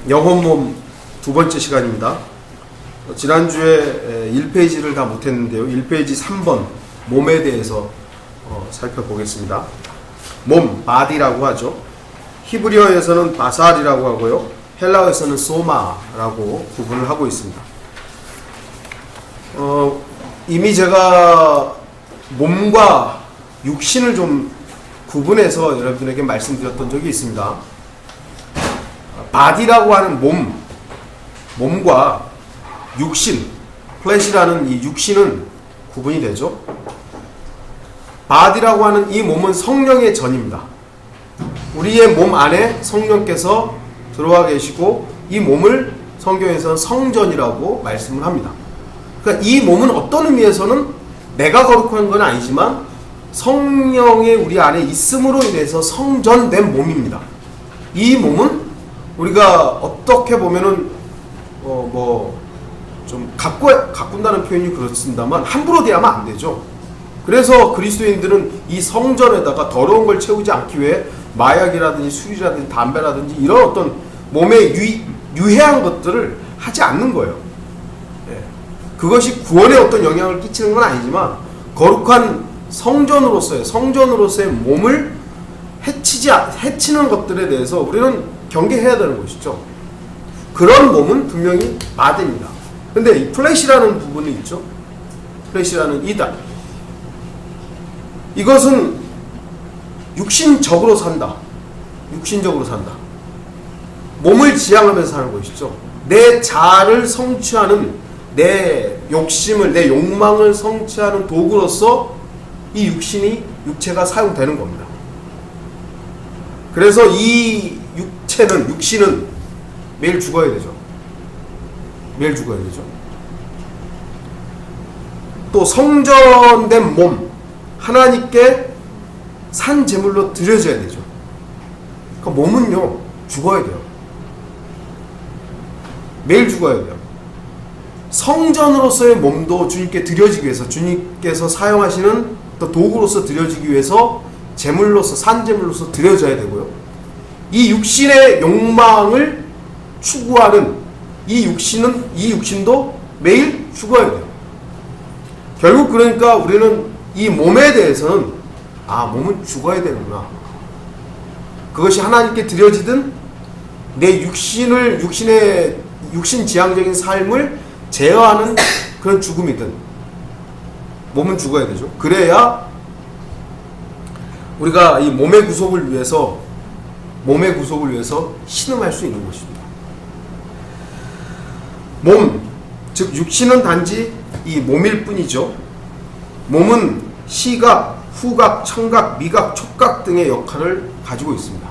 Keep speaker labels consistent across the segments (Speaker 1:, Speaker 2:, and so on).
Speaker 1: 영혼몸 두 번째 시간입니다. 지난주에 1페이지를 다 못했는데요. 1페이지 3번 몸에 대해서 살펴보겠습니다. 몸, 바디라고 하죠. 히브리어에서는 바살이라고 하고요. 헬라어에서는 소마라고 구분을 하고 있습니다. 이미 제가 몸과 육신을 좀 구분해서 여러분에게 말씀드렸던 적이 있습니다. 바디라고 하는 몸과 육신, 플래시라는 이 육신은 구분이 되죠. 바디라고 하는 이 몸은 성령의 전입니다. 우리의 몸 안에 성령께서 들어와 계시고 이 몸을 성경에서는 성전이라고 말씀을 합니다. 그러니까 이 몸은 어떤 의미에서는 내가 거룩한 건 아니지만 성령의 우리 안에 있음으로 인해서 성전된 몸입니다. 이 몸은 우리가 어떻게 보면은 좀 가꾼다는 표현이 그렇습니다만 함부로 대하면 안 되죠. 그래서 그리스도인들은 이 성전에다가 더러운 걸 채우지 않기 위해 마약이라든지 술이라든지 담배라든지 이런 어떤 몸에 유해한 것들을 하지 않는 거예요. 그것이 구원에 어떤 영향을 끼치는 건 아니지만 거룩한 성전으로서의 몸을 해치는 것들에 대해서 우리는 경계해야 되는 것이죠. 그런 몸은 분명히 바디입니다. 근데 이 플래시라는 부분이 있죠. 플래시라는 이단. 이것은 육신적으로 산다. 육신적으로 산다. 몸을 지향하면서 사는 것이죠. 내 자아를 성취하는 내 욕심을, 내 욕망을 성취하는 도구로서 이 육체가 사용되는 겁니다. 그래서 이 육신은 매일 죽어야 되죠. 매일 죽어야 되죠. 또 성전된 몸, 하나님께 산 제물로 드려져야 되죠. 그러니까 몸은요, 죽어야 돼요. 매일 죽어야 돼요. 성전으로서의 몸도 주님께 드려지기 위해서, 주님께서 사용하시는 또 도구로서 드려지기 위해서 제물로서, 산 제물로서 드려져야 되고요. 이 육신의 욕망을 추구하는 이 육신도 매일 죽어야 돼요. 결국 그러니까 우리는 이 몸에 대해서는 몸은 죽어야 되는구나. 그것이 하나님께 드려지든 내 육신 지향적인 삶을 제어하는 그런 죽음이든 몸은 죽어야 되죠. 그래야 우리가 이 몸의 구속을 위해서 신음할 수 있는 것입니다. 몸, 즉 육신은 단지 이 몸일 뿐이죠. 몸은 시각, 후각, 청각, 미각, 촉각 등의 역할을 가지고 있습니다.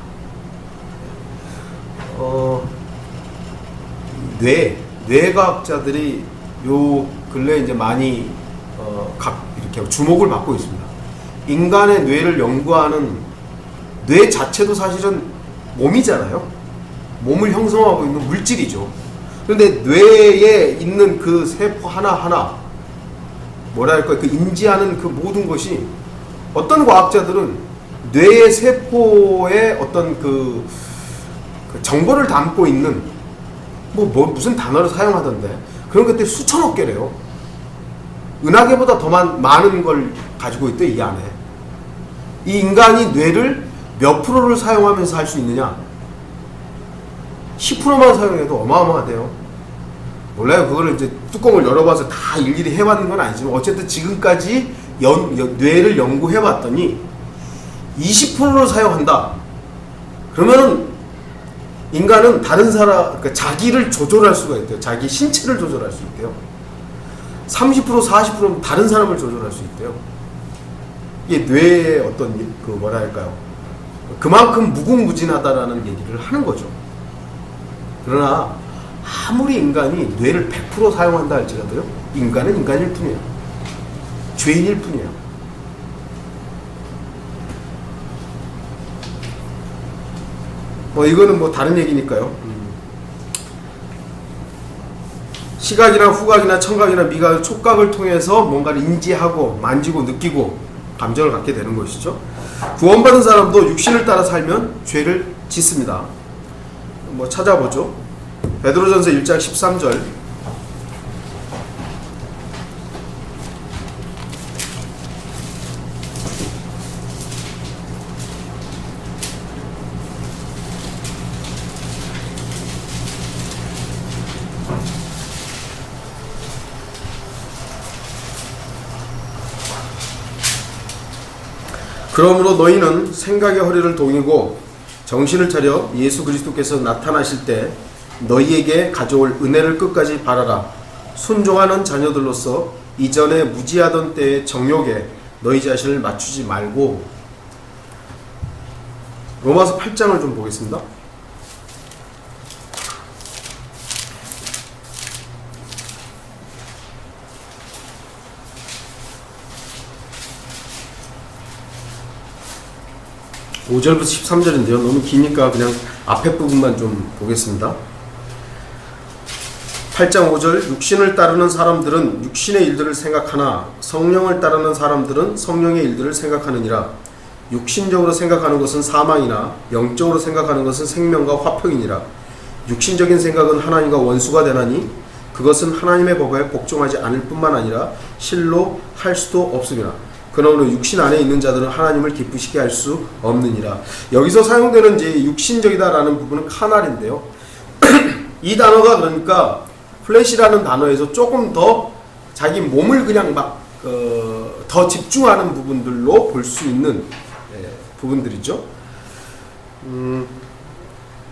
Speaker 1: 뇌과학자들이 요 근래 이제 많이 이렇게 주목을 받고 있습니다. 인간의 뇌를 연구하는 뇌 자체도 사실은 몸이잖아요. 몸을 형성하고 있는 물질이죠. 그런데 뇌에 있는 그 세포 하나하나 그 인지하는 그 모든 것이 어떤 과학자들은 뇌의 세포에 어떤 그 정보를 담고 있는 무슨 단어를 사용하던데 그런 것들이 수천억 개래요. 은하계보다 더 많은 걸 가지고 있대. 이 안에 이 인간이 뇌를 몇 프로를 사용하면서 할 수 있느냐? 10%만 사용해도 어마어마하대요. 몰라요. 그거를 이제 뚜껑을 열어봐서 다 일일이 해봤는 건 아니지만 어쨌든 지금까지 뇌를 연구해봤더니 20%를 사용한다. 그러면은 인간은 다른 사람, 그러니까 자기를 조절할 수가 있대요. 자기 신체를 조절할 수 있대요. 30%, 40%는 다른 사람을 조절할 수 있대요. 이게 뇌의 어떤 그만큼 무궁무진하다라는 얘기를 하는 거죠. 그러나 아무리 인간이 뇌를 100% 사용한다 할지라도요, 인간은 인간일 뿐이에요. 죄인일 뿐이에요. 이거는 다른 얘기니까요. 시각이나 후각이나 청각이나 미각, 촉각을 통해서 뭔가를 인지하고 만지고 느끼고 감정을 갖게 되는 것이죠. 구원받은 사람도 육신을 따라 살면 죄를 짓습니다. 뭐 찾아보죠. 베드로전서 1장 13절. 그러므로 너희는 생각의 허리를 동이고 정신을 차려 예수 그리스도께서 나타나실 때 너희에게 가져올 은혜를 끝까지 바라라. 순종하는 자녀들로서 이전에 무지하던 때의 정욕에 너희 자신을 맞추지 말고. 로마서 8장을 좀 보겠습니다. (5절부터) 13절인데요. 너무 기니까 그냥 앞에 부분만 좀 보겠습니다. 8장 5절. 육신을 따르는 사람들은 육신의 일들을 생각하나 성령을 따르는 사람들은 성령의 일들을 생각하느니라. 육신적으로 생각하는 것은 사망이나 영적으로 생각하는 것은 생명과 화평이니라. 육신적인 생각은 하나님과 원수가 되나니 그것은 하나님의 법에 복종하지 않을 뿐만 아니라 실로 할 수도 없으리라. 그러므로 육신 안에 있는 자들은 하나님을 기쁘시게 할 수 없느니라. 여기서 사용되는 이제 육신적이다라는 부분은 카날인데요. 이 단어가 그러니까 플래시라는 단어에서 조금 더 자기 몸을 그냥 막 더 집중하는 부분들로 볼 수 있는 부분들이죠.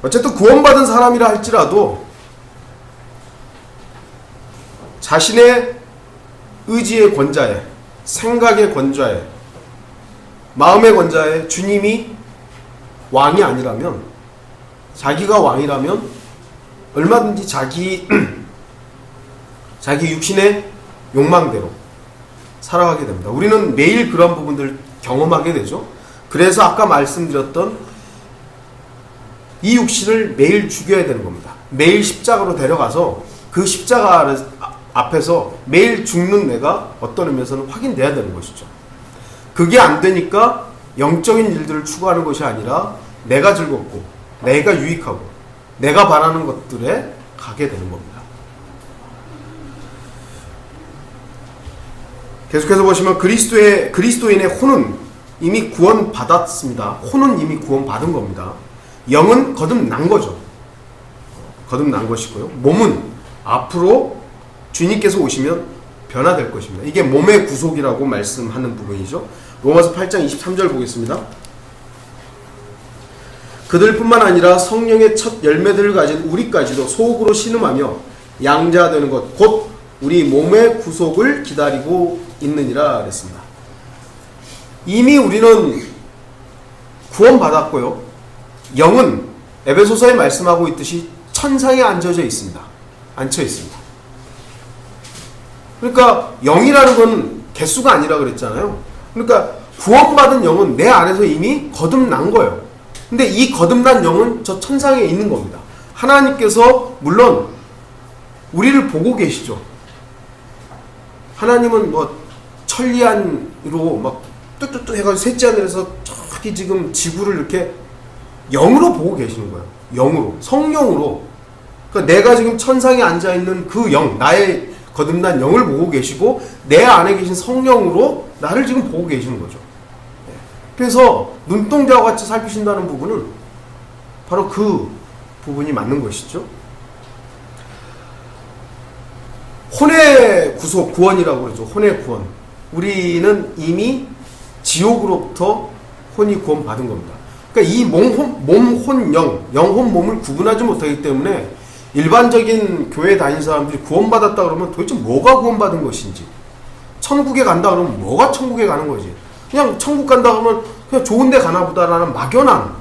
Speaker 1: 어쨌든 구원받은 사람이라 할지라도 자신의 의지의 권자에, 생각의 권자에, 마음의 권자에 주님이 왕이 아니라면, 자기가 왕이라면 얼마든지 자기 육신의 욕망대로 살아가게 됩니다. 우리는 매일 그런 부분들을 경험하게 되죠. 그래서 아까 말씀드렸던 이 육신을 매일 죽여야 되는 겁니다. 매일 십자가로 데려가서 그 십자가 앞에서 매일 죽는 내가 어떤 의미에서는 확인돼야 되는 것이죠. 그게 안 되니까 영적인 일들을 추구하는 것이 아니라 내가 즐겁고 내가 유익하고 내가 바라는 것들에 가게 되는 겁니다. 계속해서 보시면 그리스도인의 혼은 이미 구원받았습니다. 혼은 이미 구원받은 겁니다. 영은 거듭난 거죠. 거듭난 것이고요. 몸은 앞으로 주님께서 오시면 변화될 것입니다. 이게 몸의 구속이라고 말씀하는 부분이죠. 로마서 8장 23절 보겠습니다. 그들뿐만 아니라 성령의 첫 열매들을 가진 우리까지도 속으로 신음하며 양자되는 것 곧 우리 몸의 구속을 기다리고 있느니라 그랬습니다. 이미 우리는 구원받았고요. 영은 에베소서에 말씀하고 있듯이 천상에 앉혀 있습니다. 그러니까 영이라는 건 개수가 아니라 그랬잖아요. 그러니까 구원받은 영은 내 안에서 이미 거듭난 거예요. 근데 이 거듭난 영은 저 천상에 있는 겁니다. 하나님께서 물론 우리를 보고 계시죠. 하나님은 뭐 천리안으로 막 뚜뚜뚜 해가지고 셋째 하늘에서 저기 지금 지구를 이렇게 영으로 보고 계시는 거예요. 영으로, 성령으로. 그러니까 내가 지금 천상에 앉아있는 그 영, 나의 거듭난 영을 보고 계시고 내 안에 계신 성령으로 나를 지금 보고 계시는 거죠. 그래서 눈동자와 같이 살피신다는 부분은 바로 그 부분이 맞는 것이죠. 혼의 구속, 구원이라고 그러죠. 혼의 구원. 우리는 이미 지옥으로부터 혼이 구원받은 겁니다. 그러니까 이 몸, 혼, 영, 혼, 몸을 구분하지 못하기 때문에 일반적인 교회 다니는 사람들이 구원받았다 그러면 도대체 뭐가 구원받은 것인지, 천국에 간다 그러면 뭐가 천국에 가는 거지, 그냥 천국 간다 그러면 그냥 좋은 데 가나 보다라는 막연한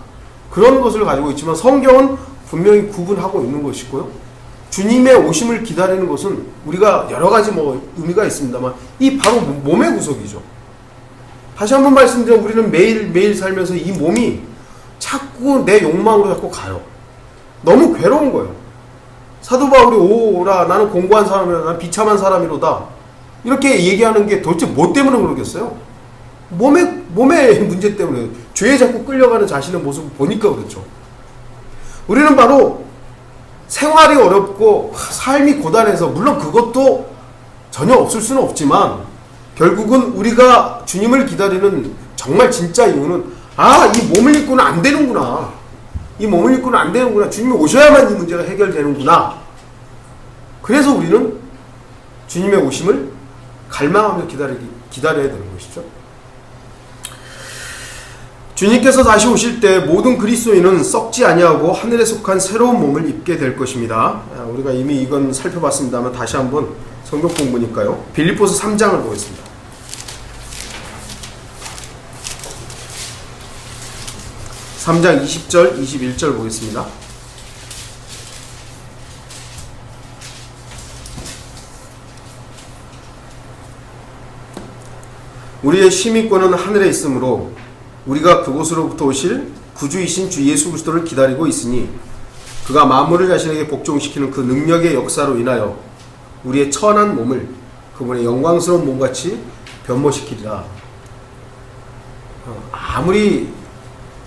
Speaker 1: 그런 것을 가지고 있지만 성경은 분명히 구분하고 있는 것이고요. 주님의 오심을 기다리는 것은 우리가 여러 가지 뭐 의미가 있습니다만 이 바로 몸의 구속이죠. 다시 한번 말씀드리면 우리는 매일 살면서 이 몸이 자꾸 내 욕망으로 자꾸 가요. 너무 괴로운 거예요. 사도 바울이 오라 나는 공고한 사람이라 나는 비참한 사람이로다 이렇게 얘기하는 게 도대체 뭐 때문에 그러겠어요? 몸의 문제 때문에 죄에 자꾸 끌려가는 자신의 모습을 보니까 그렇죠. 우리는 바로 생활이 어렵고 삶이 고단해서 물론 그것도 전혀 없을 수는 없지만 결국은 우리가 주님을 기다리는 정말 진짜 이유는 이 몸을 입고는 안 되는구나. 이 몸을 입고는 안 되는구나. 주님이 오셔야만 이 문제가 해결되는구나. 그래서 우리는 주님의 오심을 갈망하며 기다려야 되는 것이죠. 주님께서 다시 오실 때 모든 그리스도인은 썩지 아니하고 하늘에 속한 새로운 몸을 입게 될 것입니다. 우리가 이미 이건 살펴봤습니다만 다시 한번 성경 공부니까요. 빌립보서 3장을 보겠습니다. 3장 20절, 21절 보겠습니다. 우리의 시민권은 하늘에 있으므로 우리가 그곳으로부터 오실 구주이신 주 예수 그리스도를 기다리고 있으니 그가 만물을 자신에게 복종시키는 그 능력의 역사로 인하여 우리의 천한 몸을 그분의 영광스러운 몸같이 변모시키리라. 아무리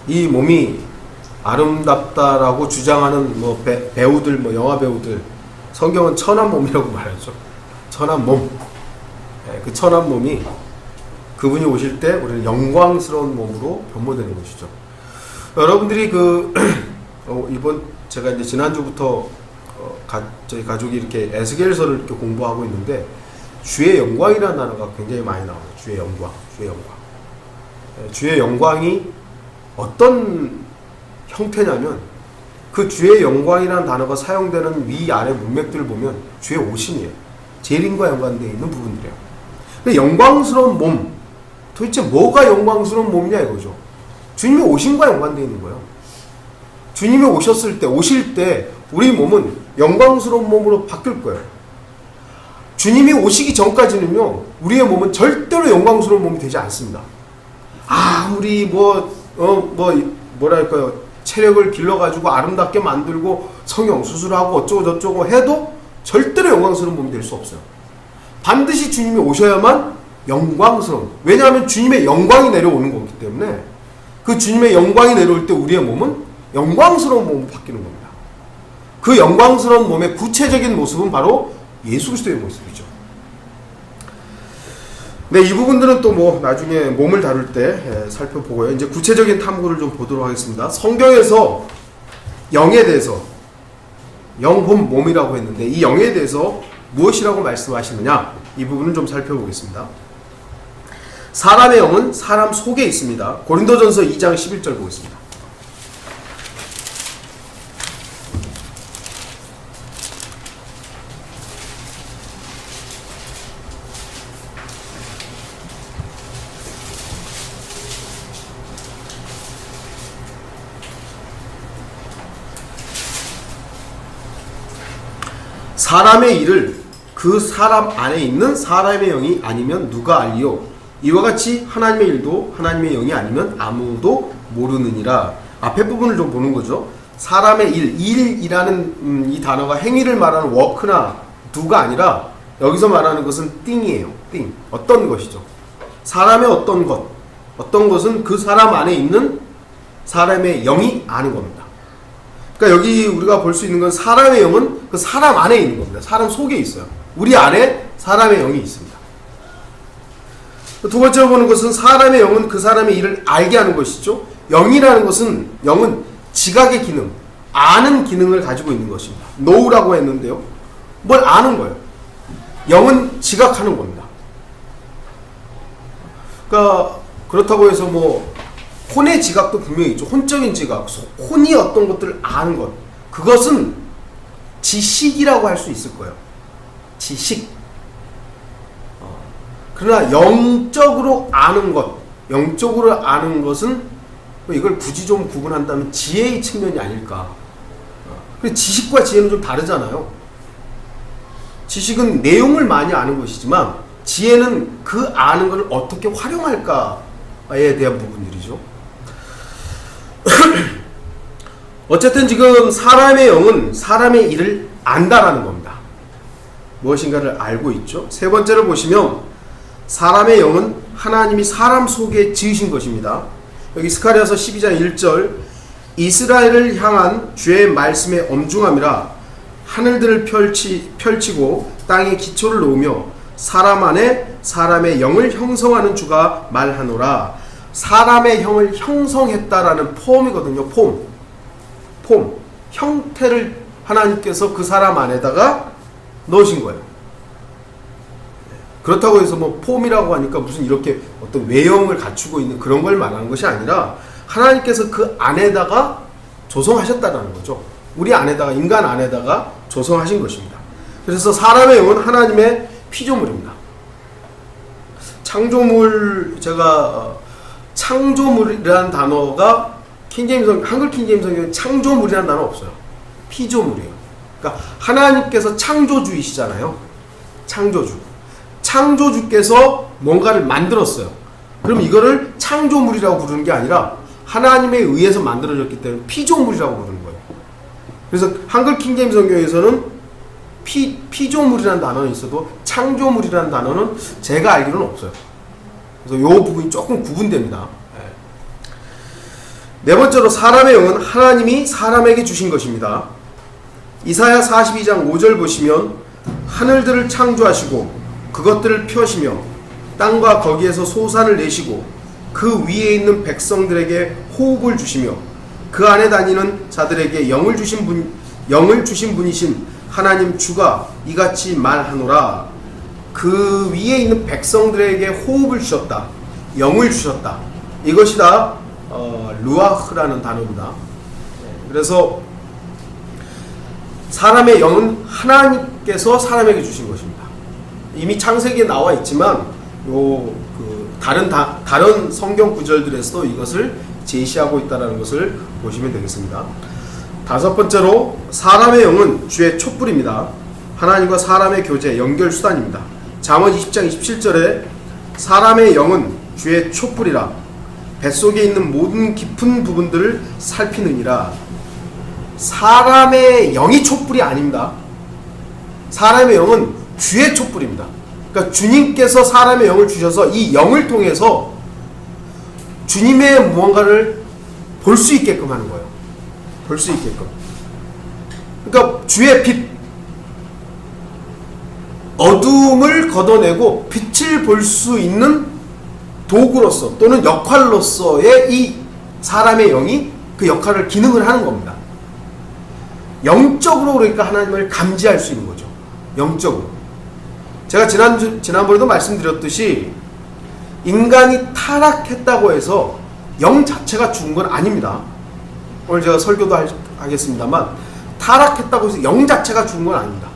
Speaker 1: 이 몸이 아름답다라고 주장하는 배우들, 영화 배우들, 성경은 천한 몸이라고 말하죠. 천한 몸. 그 천한 몸이 그분이 오실 때 우리는 영광스러운 몸으로 변모되는 것이죠. 여러분들이 이번 제가 이제 지난주부터 저희 가족이 이렇게 에스겔서를 이렇게 공부하고 있는데 주의 영광이라는 단어가 굉장히 많이 나와요. 주의 영광, 주의 영광. 주의 영광이 어떤 형태냐면 그 주의 영광이라는 단어가 사용되는 위아래 문맥들을 보면 주의 오심이에요. 재림과 연관되어 있는 부분들이에요. 근데 영광스러운 몸, 도대체 뭐가 영광스러운 몸이냐 이거죠. 주님의 오심과 연관되어 있는 거예요. 주님이 오실 때 우리 몸은 영광스러운 몸으로 바뀔 거예요. 주님이 오시기 전까지는요, 우리의 몸은 절대로 영광스러운 몸이 되지 않습니다. 아무리 뭐랄까요, 체력을 길러가지고 아름답게 만들고 성형 수술하고 어쩌고 저쩌고 해도 절대로 영광스러운 몸이 될 수 없어요. 반드시 주님이 오셔야만 영광스러운, 왜냐하면 주님의 영광이 내려오는 거기 때문에 그 주님의 영광이 내려올 때 우리의 몸은 영광스러운 몸으로 바뀌는 겁니다. 그 영광스러운 몸의 구체적인 모습은 바로 예수 그리스도의 모습이죠. 네, 이 부분들은 또 나중에 몸을 다룰 때 살펴보고요. 이제 구체적인 탐구를 좀 보도록 하겠습니다. 성경에서 영에 대해서, 영혼 몸이라고 했는데 이 영에 대해서 무엇이라고 말씀하시느냐, 이 부분을 좀 살펴보겠습니다. 사람의 영은 사람 속에 있습니다. 고린도전서 2장 11절 보겠습니다. 사람의 일을 그 사람 안에 있는 사람의 영이 아니면 누가 알리요? 이와 같이 하나님의 일도 하나님의 영이 아니면 아무도 모르느니라. 앞에 부분을 좀 보는 거죠. 사람의 일이라는 이 단어가 행위를 말하는 워크나 do가 아니라 여기서 말하는 것은 thing이에요. thing. 어떤 것이죠. 사람의 어떤 것은 그 사람 안에 있는 사람의 영이 아는 겁니다. 그러니까 여기 우리가 볼 수 있는 건 사람의 영은 그 사람 안에 있는 겁니다. 사람 속에 있어요. 우리 안에 사람의 영이 있습니다. 두 번째로 보는 것은 사람의 영은 그 사람의 일을 알게 하는 것이죠. 영이라는 것은, 영은 지각의 기능, 아는 기능을 가지고 있는 것입니다. know라고 했는데요, 뭘 아는 거예요. 영은 지각하는 겁니다. 그러니까 그렇다고 해서 혼의 지각도 분명히 있죠. 혼적인 지각, 혼이 어떤 것들을 아는 것, 그것은 지식이라고 할 수 있을 거예요. 지식. 그러나 영적으로 아는 것은 이걸 굳이 좀 구분한다면 지혜의 측면이 아닐까. 지식과 지혜는 좀 다르잖아요. 지식은 내용을 많이 아는 것이지만 지혜는 그 아는 것을 어떻게 활용할까에 대한 부분들이죠. 어쨌든 지금 사람의 영은 사람의 일을 안다라는 겁니다. 무엇인가를 알고 있죠. 세 번째를 보시면 사람의 영은 하나님이 사람 속에 지으신 것입니다. 여기 스가랴서 12장 1절, 이스라엘을 향한 주의 말씀의 엄중함이라 하늘들을 펼치고 땅에 기초를 놓으며 사람 안에 사람의 영을 형성하는 주가 말하노라. 사람의 형을 형성했다라는 폼이거든요. 폼. 형태를 하나님께서 그 사람 안에다가 넣으신 거예요. 그렇다고 해서 뭐 폼이라고 하니까 무슨 이렇게 어떤 외형을 갖추고 있는 그런 걸 말하는 것이 아니라 하나님께서 그 안에다가 조성하셨다는 거죠. 우리 안에다가, 인간 안에다가 조성하신 것입니다. 그래서 사람의 영은 하나님의 피조물입니다. 창조물, 제가 창조물이라는 단어가 한글 킹제임스 성경에 창조물이라는 단어 없어요. 피조물이에요. 그러니까 하나님께서 창조주이시잖아요. 창조주께서 뭔가를 만들었어요. 그럼 이거를 창조물이라고 부르는 게 아니라 하나님에 의해서 만들어졌기 때문에 피조물이라고 부르는 거예요. 그래서 한글 킹제임스 성경에서는 피조물이라는 단어는 있어도 창조물이라는 단어는 제가 알기로는 없어요. 그래서 이 부분이 조금 구분됩니다. 네 번째로 사람의 영은 하나님이 사람에게 주신 것입니다. 이사야 42장 5절 보시면 하늘들을 창조하시고 그것들을 펴시며 땅과 거기에서 소산을 내시고 그 위에 있는 백성들에게 호흡을 주시며 그 안에 다니는 자들에게 영을 주신 분이신 하나님 주가 이같이 말하노라. 그 위에 있는 백성들에게 호흡을 주셨다. 영을 주셨다. 이것이 다 루아흐라는 단어입니다. 그래서 사람의 영은 하나님께서 사람에게 주신 것입니다. 이미 창세기에 나와 있지만 다른 성경 구절들에서도 이것을 제시하고 있다는 것을 보시면 되겠습니다. 다섯 번째로 사람의 영은 주의 촛불입니다. 하나님과 사람의 교제, 연결 수단입니다. 잠언 20장 27절에 사람의 영은 주의 촛불이라 뱃속에 있는 모든 깊은 부분들을 살피느니라. 사람의 영이 촛불이 아닙니다. 사람의 영은 주의 촛불입니다. 그러니까 주님께서 사람의 영을 주셔서 이 영을 통해서 주님의 무언가를 볼 수 있게끔 하는 거예요. 볼 수 있게끔. 그러니까 주의 빛, 어둠을 걷어내고 빛을 볼 수 있는 도구로서 또는 역할로서의 이 사람의 영이 그 역할을 기능을 하는 겁니다. 영적으로 그러니까 하나님을 감지할 수 있는 거죠. 영적으로. 제가 지난번에도 말씀드렸듯이 인간이 타락했다고 해서 영 자체가 죽은 건 아닙니다. 오늘 제가 설교도 하겠습니다만 타락했다고 해서 영 자체가 죽은 건 아닙니다.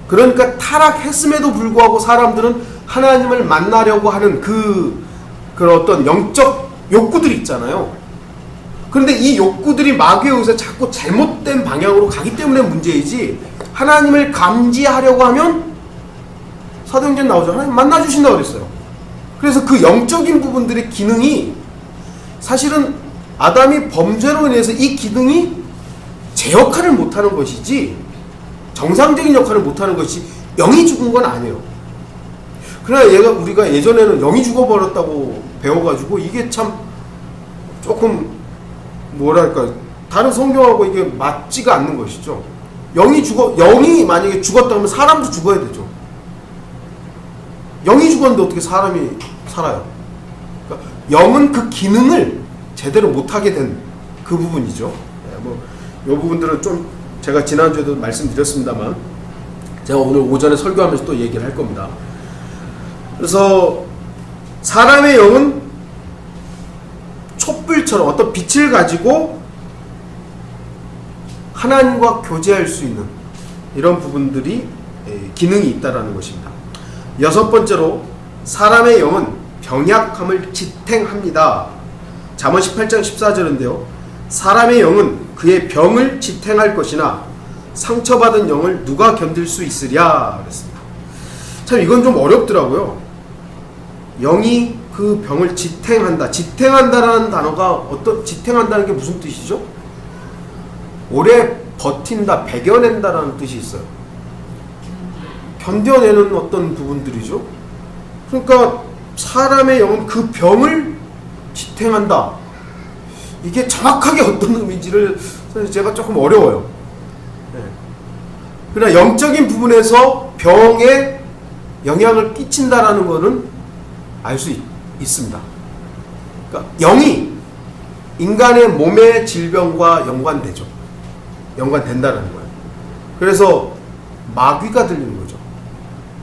Speaker 1: 그러니까 타락했음에도 불구하고 사람들은 하나님을 만나려고 하는 그런 어떤 영적 욕구들이 있잖아요. 그런데 이 욕구들이 마귀에 의해서 자꾸 잘못된 방향으로 가기 때문에 문제이지, 하나님을 감지하려고 하면 사도행전 나오죠. 하나님 만나주신다고 그랬어요. 그래서 그 영적인 부분들의 기능이 사실은 아담이 범죄로 인해서 이 기능이 제 역할을 못하는 것이지 정상적인 역할을 못하는 것이 영이 죽은 건 아니에요. 그러나 우리가 예전에는 영이 죽어버렸다고 배워가지고 이게 참 조금 뭐랄까 다른 성경하고 이게 맞지가 않는 것이죠. 영이 만약에 죽었다면 사람도 죽어야 되죠. 영이 죽었는데 어떻게 사람이 살아요? 그러니까 영은 그 기능을 제대로 못하게 된 그 부분이죠. 이 부분들은 좀 제가 지난주에도 말씀드렸습니다만 제가 오늘 오전에 설교하면서 또 얘기를 할 겁니다. 그래서 사람의 영은 촛불처럼 어떤 빛을 가지고 하나님과 교제할 수 있는 이런 부분들이 기능이 있다는 것입니다. 여섯 번째로 사람의 영은 병약함을 지탱합니다. 잠언 18장 14절인데요. 사람의 영은 그의 병을 지탱할 것이나 상처받은 영을 누가 견딜 수 있으랴 그랬습니다. 참 이건 좀 어렵더라고요. 영이 그 병을 지탱한다. 지탱한다라는 단어가 지탱한다는 게 무슨 뜻이죠? 오래 버틴다, 배겨낸다라는 뜻이 있어요. 견뎌내는 어떤 부분들이죠. 그러니까 사람의 영은 그 병을 지탱한다. 이게 정확하게 어떤 의미인지를 사실 제가 조금 어려워요. 네. 그러나 영적인 부분에서 병에 영향을 끼친다라는 것은 알 수 있습니다. 그러니까 영이 인간의 몸의 질병과 연관되죠. 연관된다는 거예요. 그래서 마귀가 들리는 거죠.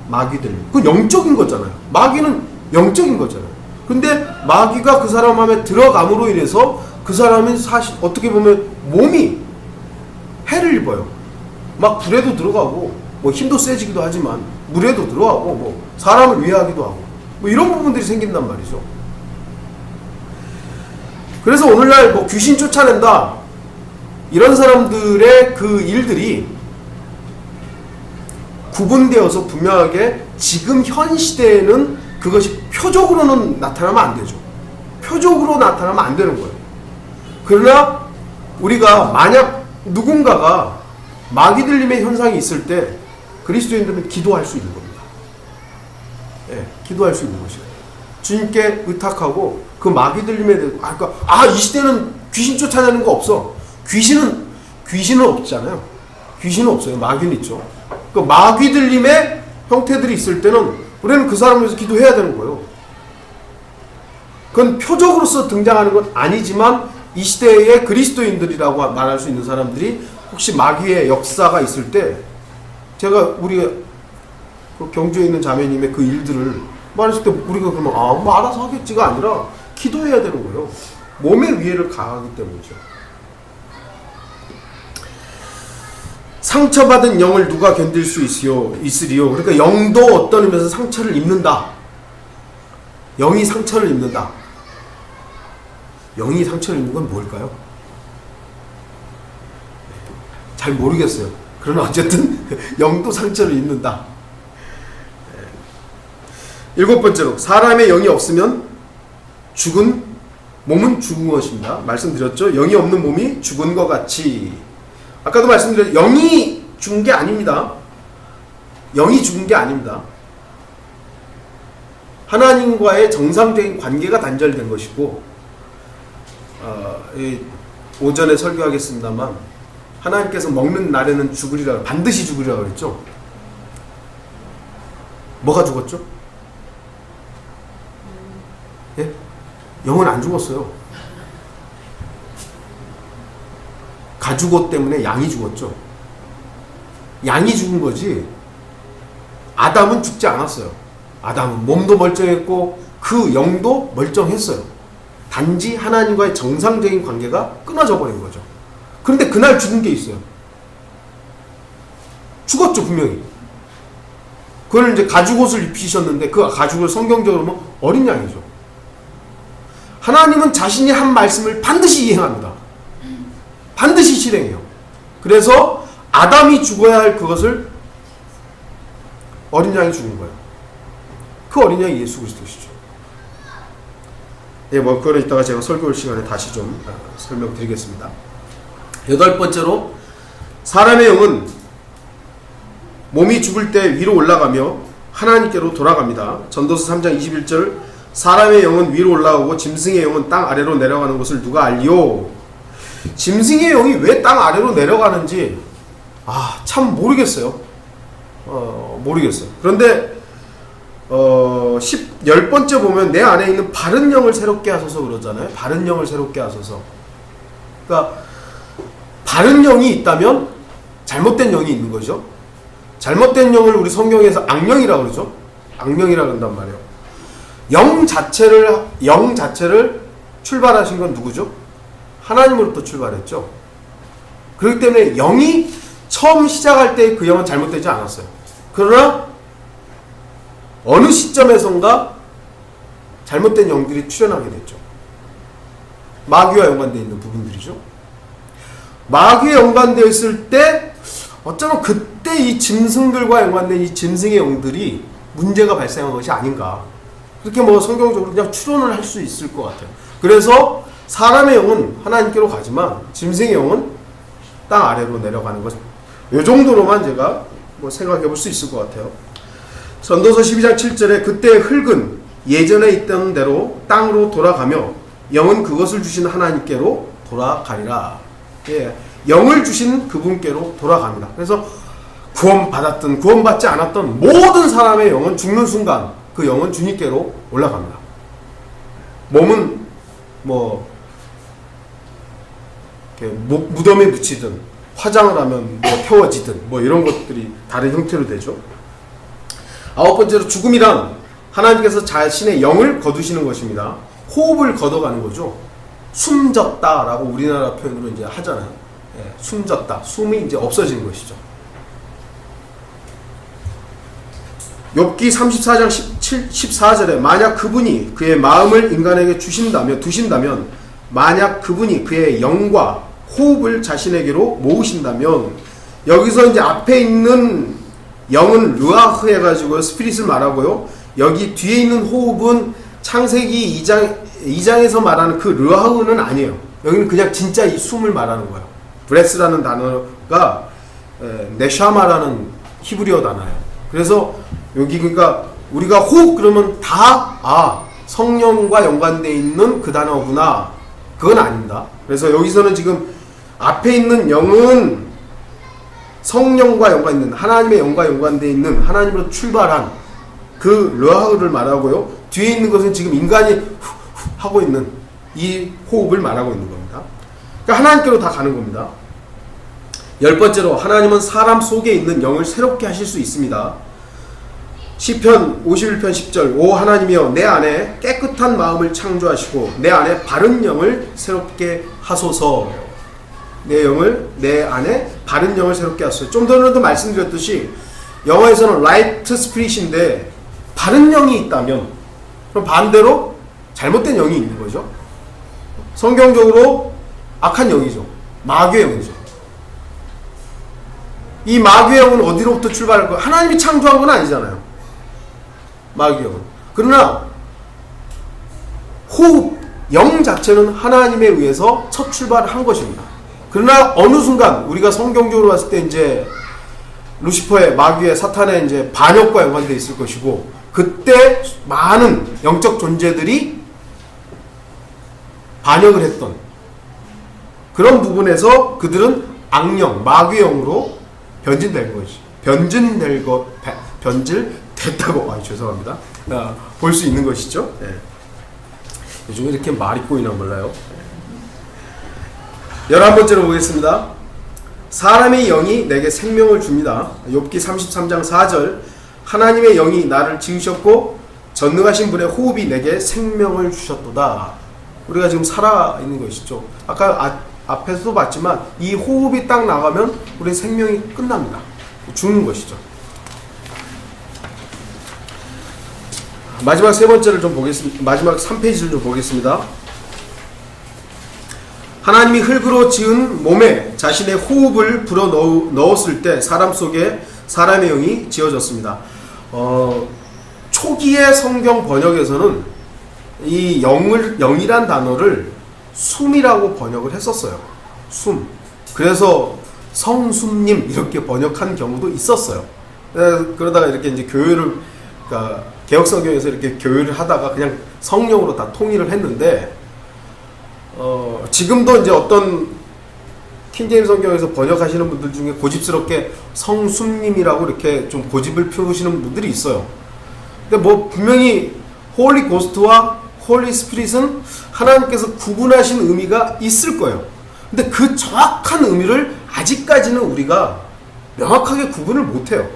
Speaker 1: 마귀 들리는. 그건 영적인 거잖아요. 마귀는 영적인 거잖아요. 근데 마귀가 그 사람 마음에 들어감으로 인해서 그 사람은 사실 어떻게 보면 몸이 해를 입어요. 막 불에도 들어가고 뭐 힘도 세지기도 하지만 물에도 들어가고 뭐 사람을 위하기도 하고 뭐 이런 부분들이 생긴단 말이죠. 그래서 오늘날 뭐 귀신 쫓아낸다 이런 사람들의 그 일들이 구분되어서 분명하게 지금 현 시대에는 그것이 표적으로는 나타나면 안 되죠. 표적으로 나타나면 안 되는 거예요. 그러나 우리가 만약 누군가가 마귀 들림의 현상이 있을 때 그리스도인들은 기도할 수 있는 겁니다. 예, 기도할 수 있는 것이에요. 주님께 의탁하고 그 마귀 들림에 대해서 이 시대는 귀신 쫓아내는 거 없어. 귀신은 없잖아요. 귀신은 없어요. 마귀는 있죠. 그 마귀 들림의 형태들이 있을 때는 우리는 그 사람을 위해서 기도해야 되는 거예요. 그건 표적으로서 등장하는 건 아니지만 이 시대의 그리스도인들이라고 말할 수 있는 사람들이 혹시 마귀의 역사가 있을 때 제가 우리가 그 경주에 있는 자매님의 그 일들을 말했을 때 우리가 그러면 뭐 알아서 하겠지가 아니라 기도해야 되는 거예요. 몸의 위해를 가하기 때문이죠. 상처받은 영을 누가 견딜 수 있으리요. 그러니까 영도 어떤 의미에서 상처를 입는다. 영이 상처를 입는다. 영이 상처를 입는 건 뭘까요? 잘 모르겠어요. 그러나 어쨌든 영도 상처를 입는다. 7번째로 사람의 영이 없으면 몸은 죽은 것입니다. 말씀드렸죠. 영이 없는 몸이 죽은 것 같이. 아까도 말씀드렸죠. 영이 죽은 게 아닙니다. 영이 죽은 게 아닙니다. 하나님과의 정상적인 관계가 단절된 것이고 오전에 설교하겠습니다만 하나님께서 먹는 날에는 죽으리라, 반드시 죽으리라 그랬죠. 뭐가 죽었죠? 예? 영은 안 죽었어요. 가죽옷 때문에 양이 죽었죠. 양이 죽은 거지 아담은 죽지 않았어요. 아담은 몸도 멀쩡했고 그 영도 멀쩡했어요. 단지 하나님과의 정상적인 관계가 끊어져 버린 거죠. 그런데 그날 죽은 게 있어요. 죽었죠, 분명히. 그걸 이제 가죽옷을 입히셨는데 그 가죽을 성경적으로 보면 어린 양이죠. 하나님은 자신이 한 말씀을 반드시 이행합니다. 반드시 실행해요. 그래서 아담이 죽어야 할 그것을 어린 양이 죽은 거예요. 그 어린 양이 예수 그리스도시죠. 예, 뭐 그거는 이따가 제가 설교 시간에 다시 좀 설명드리겠습니다. 8번째로 사람의 영은 몸이 죽을 때 위로 올라가며 하나님께로 돌아갑니다. 전도서 3장 21절 사람의 영은 위로 올라가고 짐승의 영은 땅 아래로 내려가는 것을 누가 알리요? 짐승의 영이 왜 땅 아래로 내려가는지 참 모르겠어요. 모르겠어요. 그런데 10번째 보면 내 안에 있는 바른 영을 새롭게 하소서 그러잖아요. 바른 영을 새롭게 하소서. 그러니까 바른 영이 있다면 잘못된 영이 있는 거죠. 잘못된 영을 우리 성경에서 악령이라고 그러죠. 악령이라고 한단 말이에요. 영 자체를 출발하신 건 누구죠? 하나님으로부터 출발했죠. 그렇기 때문에 영이 처음 시작할 때 그 영은 잘못되지 않았어요. 그러나 어느 시점에선가 잘못된 영들이 출현하게 됐죠. 마귀와 연관되어 있는 부분들이죠. 마귀에 연관되어 있을 때 어쩌면 그때 이 짐승들과 연관된 이 짐승의 영들이 문제가 발생한 것이 아닌가. 그렇게 뭐 성경적으로 그냥 추론을 할 수 있을 것 같아요. 그래서 사람의 영은 하나님께로 가지만 짐승의 영은 땅 아래로 내려가는 것. 이 정도로만 제가 뭐 생각해 볼 수 있을 것 같아요. 전도서 12장 7절에 그때의 흙은 예전에 있던 대로 땅으로 돌아가며 영은 그것을 주신 하나님께로 돌아가리라. 예, 영을 주신 그분께로 돌아갑니다. 그래서 구원받았든 구원받지 않았던 모든 사람의 영은 죽는 순간 그 영은 주님께로 올라갑니다. 몸은 뭐 이렇게 무덤에 묻히든 화장을 하면 뭐 태워지든 뭐 이런 것들이 다른 형태로 되죠. 아홉 번째로 죽음이란 하나님께서 자신의 영을 거두시는 것입니다. 호흡을 걷어가는 거죠. 숨졌다라고 우리나라 표현으로 이제 하잖아요. 예, 숨졌다. 숨이 이제 없어지는 것이죠. 욥기 34장 14절에 만약 그분이 그의 마음을 인간에게 두신다면 만약 그분이 그의 영과 호흡을 자신에게로 모으신다면, 여기서 이제 앞에 있는 영은 르아흐 해가지고 스피릿을 말하고요. 여기 뒤에 있는 호흡은 창세기 2장에서 말하는 그 르아흐는 아니에요. 여기는 그냥 진짜 이 숨을 말하는 거예요. 브레스라는 단어가 네샤마라는 히브리어 단어예요. 그래서 여기 그러니까 우리가 호흡 그러면 다 성령과 연관되어 있는 그 단어구나. 그건 아닙니다. 그래서 여기서는 지금 앞에 있는 영은 성령과 연관있는, 하나님의 영과 연관되어 있는, 하나님으로 출발한 그 르아흐를 말하고요. 뒤에 있는 것은 지금 인간이 하고 있는 이 호흡을 말하고 있는 겁니다. 그러니까 하나님께로 다 가는 겁니다. 열 번째로, 하나님은 사람 속에 있는 영을 새롭게 하실 수 있습니다. 시편 51편 10절 오 하나님이여 내 안에 깨끗한 마음을 창조하시고 내 안에 바른 영을 새롭게 하소서. 내 안에 바른 영을 새롭게 하소서. 좀 전에도 말씀드렸듯이 영어에서는 right spirit인데 바른 영이 있다면 그럼 반대로 잘못된 영이 있는 거죠. 성경적으로 악한 영이죠. 마귀의 영이죠. 이 마귀의 영은 어디로부터 출발할 거예요? 하나님이 창조한 건 아니잖아요. 마귀의 영은. 그러나 호흡, 영 자체는 하나님에 의해서 첫 출발을 한 것입니다. 그러나 어느 순간 우리가 성경적으로 봤을 때 이제 루시퍼의, 마귀의, 사탄의 이제 반역과 연관되어 있을 것이고, 그때 많은 영적 존재들이 반역을 했던 그런 부분에서 그들은 악령, 마귀의 영으로 변질된 것이, 변질됐다고, 죄송합니다. 볼 수 있는 것이죠. 네. 요즘에 이렇게 말이 꼬이나 몰라요. 11번째로 보겠습니다. 사람의 영이 내게 생명을 줍니다. 욥기 33장 4절 하나님의 영이 나를 지으셨고 전능하신 분의 호흡이 내게 생명을 주셨도다. 우리가 지금 살아있는 것이죠. 아까 앞에서도 봤지만 이 호흡이 딱 나가면 우리 생명이 끝납니다. 죽는 것이죠. 마지막 세 번째를 좀 보겠습니다. 마지막 3페이지를 좀 보겠습니다. 하나님이 흙으로 지은 몸에 자신의 호흡을 불어 넣었을 때 사람 속에 사람의 영이 지어졌습니다. 초기의 성경 번역에서는 이 영이란 단어를 숨이라고 번역을 했었어요. 숨. 그래서 성숨님 이렇게 번역한 경우도 있었어요. 그러다가 이렇게 이제 교회를, 그러니까 개혁성경에서 이렇게 교회를 하다가 그냥 성령으로 다 통일을 했는데, 지금도 이제 어떤 킹제임스 성경에서 번역하시는 분들 중에 고집스럽게 성숨님이라고 이렇게 좀 고집을 피우시는 분들이 있어요. 근데 뭐 분명히 홀리 고스트와 홀리 스피릿은 하나님께서 구분하신 의미가 있을 거예요. 근데 그 정확한 의미를 아직까지는 우리가 명확하게 구분을 못해요.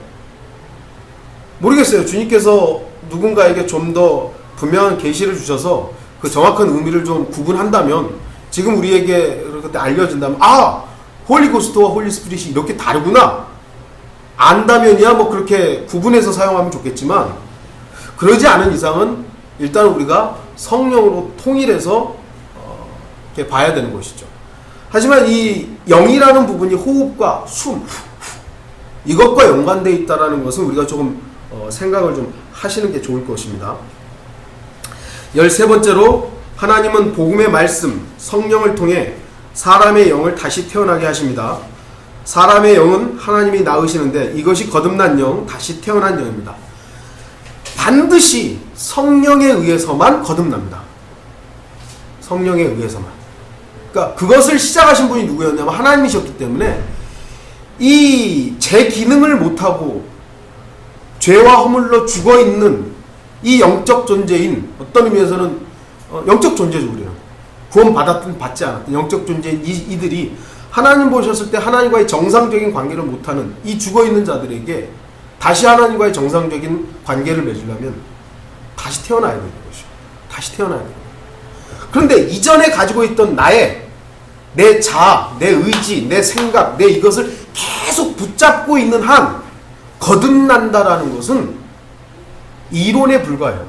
Speaker 1: 모르겠어요. 주님께서 누군가에게 좀 더 분명한 계시를 주셔서 그 정확한 의미를 좀 구분한다면, 지금 우리에게 그렇게 알려진다면, 홀리 고스트와 홀리 스피릿이 이렇게 다르구나 안다면이야 뭐 그렇게 구분해서 사용하면 좋겠지만, 그러지 않은 이상은 일단 우리가 성령으로 통일해서 이렇게 봐야 되는 것이죠. 하지만 이 영이라는 부분이 호흡과 숨, 이것과 연관되어 있다는 것은 우리가 조금 생각을 좀 하시는 게 좋을 것입니다. 13번째로, 하나님은 복음의 말씀, 성령을 통해 사람의 영을 다시 태어나게 하십니다. 사람의 영은 하나님이 낳으시는데 이것이 거듭난 영, 다시 태어난 영입니다. 반드시 성령에 의해서만 거듭납니다. 성령에 의해서만. 그러니까 그것을 시작하신 분이 누구였냐면 하나님이셨기 때문에 이 제 기능을 못하고 죄와 허물로 죽어있는 이 영적 존재인, 어떤 의미에서는 영적 존재죠. 우리는 구원 받았든 받지 않았든 영적 존재인 이들이 하나님 보셨을 때 하나님과의 정상적인 관계를 못하는 이 죽어있는 자들에게 다시 하나님과의 정상적인 관계를 맺으려면 다시 태어나야 되는 것이죠. 다시 태어나야 되는 거예요. 그런데 이전에 가지고 있던 내 자아, 내 의지, 내 생각, 내 이것을 계속 붙잡고 있는 한 거듭난다라는 것은 이론에 불과해요.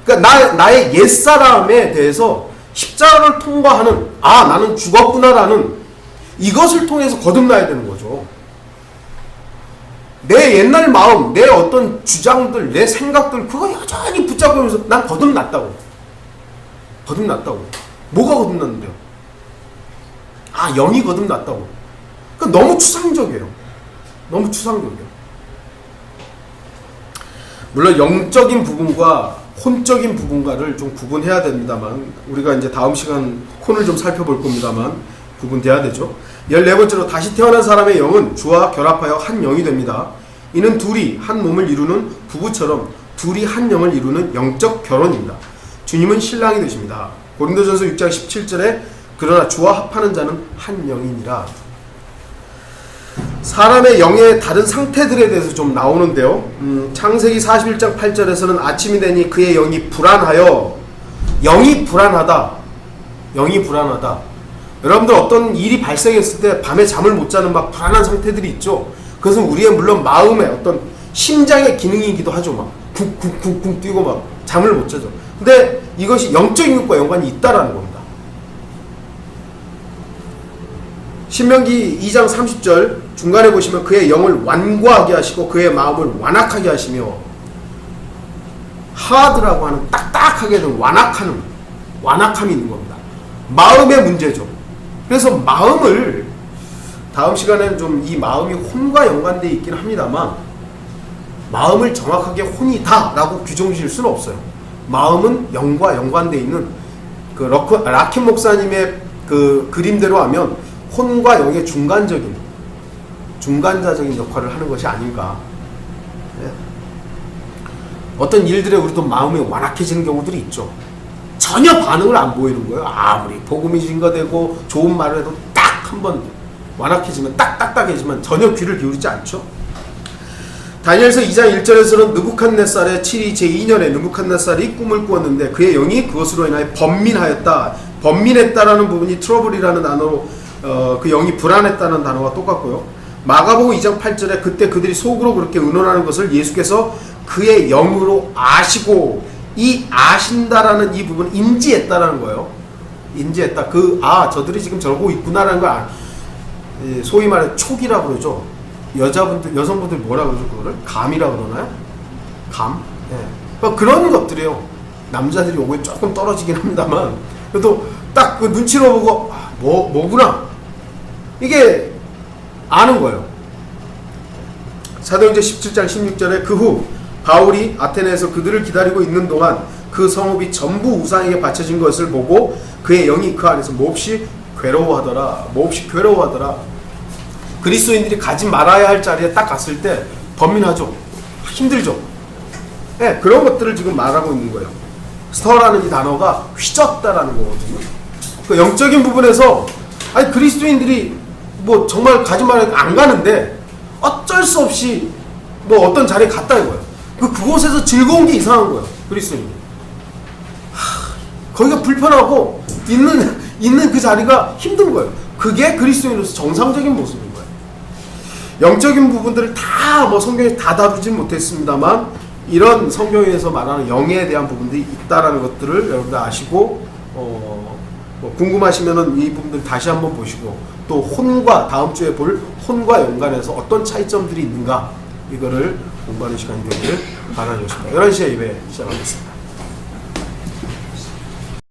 Speaker 1: 그러니까 나의 옛사람에 대해서 십자가를 통과하는, 아, 나는 죽었구나라는 이것을 통해서 거듭나야 되는 거죠. 내 옛날 마음, 내 어떤 주장들, 내 생각들, 그거 여전히 붙잡고 있면서 난 거듭났다고. 거듭났다고. 뭐가 거듭났는데요? 아, 영이 거듭났다고. 그러니까 너무 추상적이에요. 너무 추상적이에요. 물론 영적인 부분과 혼적인 부분과를 좀 구분해야 됩니다만, 우리가 이제 다음 시간 혼을 좀 살펴볼 겁니다만 구분돼야 되죠. 14번째로 다시 태어난 사람의 영은 주와 결합하여 한 영이 됩니다. 이는 둘이 한 몸을 이루는 부부처럼 둘이 한 영을 이루는 영적 결혼입니다. 주님은 신랑이 되십니다. 고린도전서 6장 17절에 그러나 주와 합하는 자는 한 영이니라. 사람의 영의 다른 상태들에 대해서 좀 나오는데요. 창세기 41장 8절에서는 아침이 되니 그의 영이 불안하여, 영이 불안하다. 영이 불안하다. 여러분들 어떤 일이 발생했을 때 밤에 잠을 못 자는 막 불안한 상태들이 있죠. 그것은 우리의 물론 마음의 어떤 심장의 기능이기도 하죠. 막 쿵쿵쿵쿵 뛰고 막 잠을 못 자죠. 근데 이것이 영적인 것과 연관이 있다라는 겁니다. 신명기 2장 30절 중간에 보시면 그의 영을 완고하게 하시고 그의 마음을 완악하게 하시며, 하드라고 하는 딱딱하게 된 완악함이 있는 겁니다. 마음의 문제죠. 그래서 마음을 다음 시간에는 좀 이 마음이 혼과 연관되어 있긴 합니다만 마음을 정확하게 혼이다 라고 규정지을 수는 없어요. 마음은 영과 연관되어 있는 그 라킨 목사님의 그 그림대로 하면 혼과 영의 중간자적인 역할을 하는 것이 아닌가. 네. 어떤 일들에 우리도 마음이 완악해지는 경우들이 있죠. 전혀 반응을 안 보이는 거예요. 아무리 복음이 증거되고 좋은 말을 해도 딱 한번 완악해지면 딱딱해지면 전혀 귀를 기울이지 않죠. 다니엘서 2장 1절에서는 느부갓네살의 7위 제2년에 느부갓네살이 꿈을 꾸었는데 그의 영이 그것으로 인하여 번민하였다. 번민했다라는 부분이 트러블이라는 단어로 그 영이 불안했다는 단어와 똑같고요. 마가복음 2장 8절에 그때 그들이 속으로 그렇게 의논하는 것을 예수께서 그의 영으로 아시고, 이 아신다라는 이 부분 인지했다라는 거예요. 인지했다. 저들이 지금 저러고 있구나라는 거, 소위 말해 촉이라고 그러죠. 여성분들 뭐라 그러죠? 그거를 감이라 그러나요? 감? 네. 그러니까 그런 것들이에요. 남자들이 요거에 조금 떨어지긴 합니다만 그래도 딱 그 눈치로 보고 뭐구나 이게 아는 거예요. 사도행전 17장 16절에 그 후 바울이 아테네에서 그들을 기다리고 있는 동안 그 성읍이 전부 우상에게 바쳐진 것을 보고 그의 영이 그 안에서 몹시 괴로워하더라. 그리스도인들이 가지 말아야 할 자리에 딱 갔을 때 번민하죠. 힘들죠. 네, 그런 것들을 지금 말하고 있는 거예요. 스터라는 이 단어가 휘젓다라는 거거든요. 그 영적인 부분에서 그리스도인들이 뭐 정말 가지 말아야 안 가는데 어쩔 수 없이 뭐 어떤 자리에 갔다 이거예요. 그곳에서 즐거운 게 이상한 거예요. 그리스도인이. 거기가 불편하고 있는 그 자리가 힘든 거예요. 그게 그리스도인으로서 정상적인 모습인 거예요. 영적인 부분들을 다 뭐 성경에 다 다루진 못했습니다만 이런 성경에서 말하는 영에 대한 부분들이 있다라는 것들을 여러분들 아시고 뭐 궁금하시면은 이 부분들 다시 한번 보시고 또 혼과 다음 주에 볼 혼과 연관해서 어떤 차이점들이 있는가 이거를 공부하는 시간이 되기를 바라겠습니다. 11시에 예배 시작하겠습니다.